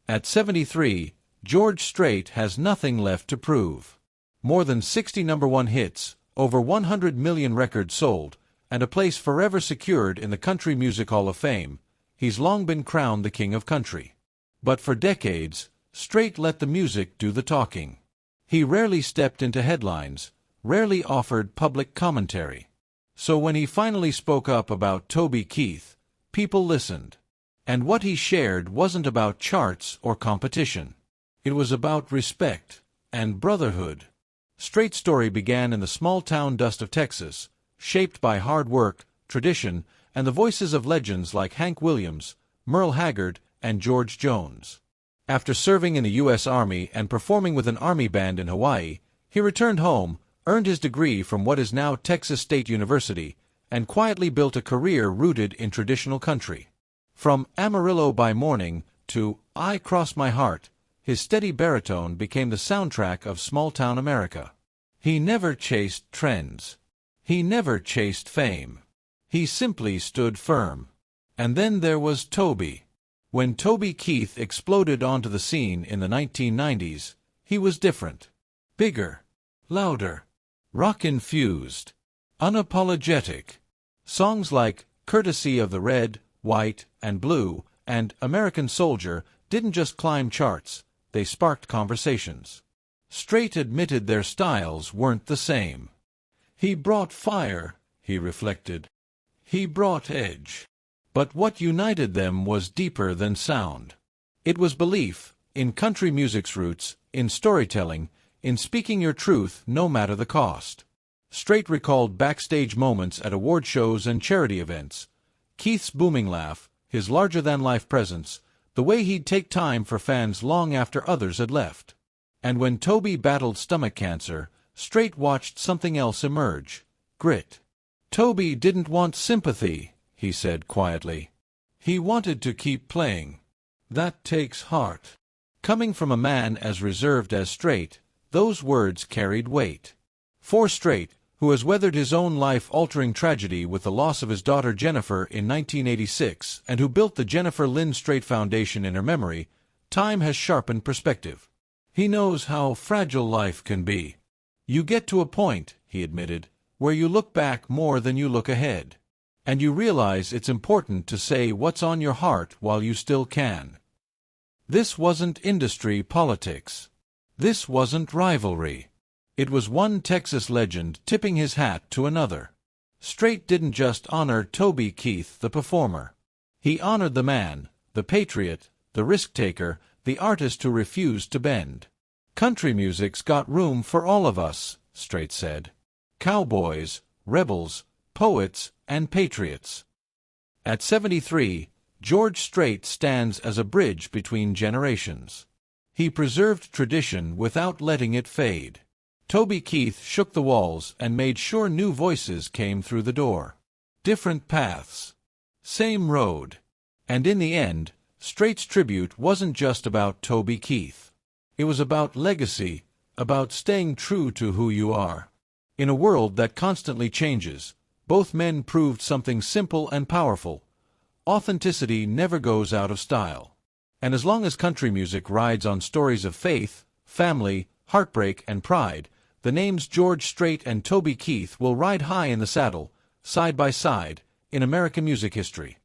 At 73, George Strait has nothing left to prove. More than 60 #1 hits, over 100 million records sold, and a place forever secured in the Country Music Hall of Fame, he's long been crowned the king of country. But for decades, Strait let the music do the talking. He rarely stepped into headlines, rarely offered public commentary. So when he finally spoke up about Toby Keith, people listened. And what he shared wasn't about charts or competition. It was about respect and brotherhood. Strait's story began in the small-town dust of Texas, shaped by hard work, tradition, and the voices of legends like Hank Williams, Merle Haggard, and George Jones. After serving in the U.S. Army and performing with an army band in Hawaii, he returned home, earned his degree from what is now Texas State University, and quietly built a career rooted in traditional country. From Amarillo by Morning to I Cross My Heart, his steady baritone became the soundtrack of small-town America. He never chased trends. He never chased fame. He simply stood firm. And then there was Toby. When Toby Keith exploded onto the scene in the 1990s, he was different. Bigger, louder, rock-infused, unapologetic. Songs like Courtesy of the Red, White, and Blue, and American Soldier didn't just climb charts, they sparked conversations. Strait admitted their styles weren't the same. He brought fire, he reflected. He brought edge. But what united them was deeper than sound. It was belief in country music's roots, in storytelling, in speaking your truth no matter the cost. Strait recalled backstage moments at award shows and charity events. Keith's booming laugh, his larger-than-life presence, the way he'd take time for fans long after others had left. And when Toby battled stomach cancer, Strait watched something else emerge: grit. Toby didn't want sympathy, he said quietly. He wanted to keep playing. That takes heart. Coming from a man as reserved as Strait, those words carried weight. For Strait, who has weathered his own life-altering tragedy with the loss of his daughter Jennifer in 1986 and who built the Jennifer Lynn Strait Foundation in her memory, time has sharpened perspective. He knows how fragile life can be. You get to a point, he admitted, where you look back more than you look ahead. And you realize it's important to say what's on your heart while you still can. This wasn't industry politics. This wasn't rivalry. It was one Texas legend tipping his hat to another. Strait didn't just honor Toby Keith, the performer. He honored the man, the patriot, the risk-taker, the artist who refused to bend. Country music's got room for all of us, Strait said. Cowboys, rebels, poets, and patriots. At 73, George Strait stands as a bridge between generations. He preserved tradition without letting it fade. Toby Keith shook the walls and made sure new voices came through the door. Different paths. Same road. And in the end, Strait's tribute wasn't just about Toby Keith. It was about legacy, about staying true to who you are. In a world that constantly changes, both men proved something simple and powerful. Authenticity never goes out of style. And as long as country music rides on stories of faith, family, heartbreak, and pride, the names George Strait and Toby Keith will ride high in the saddle, side by side, in American music history.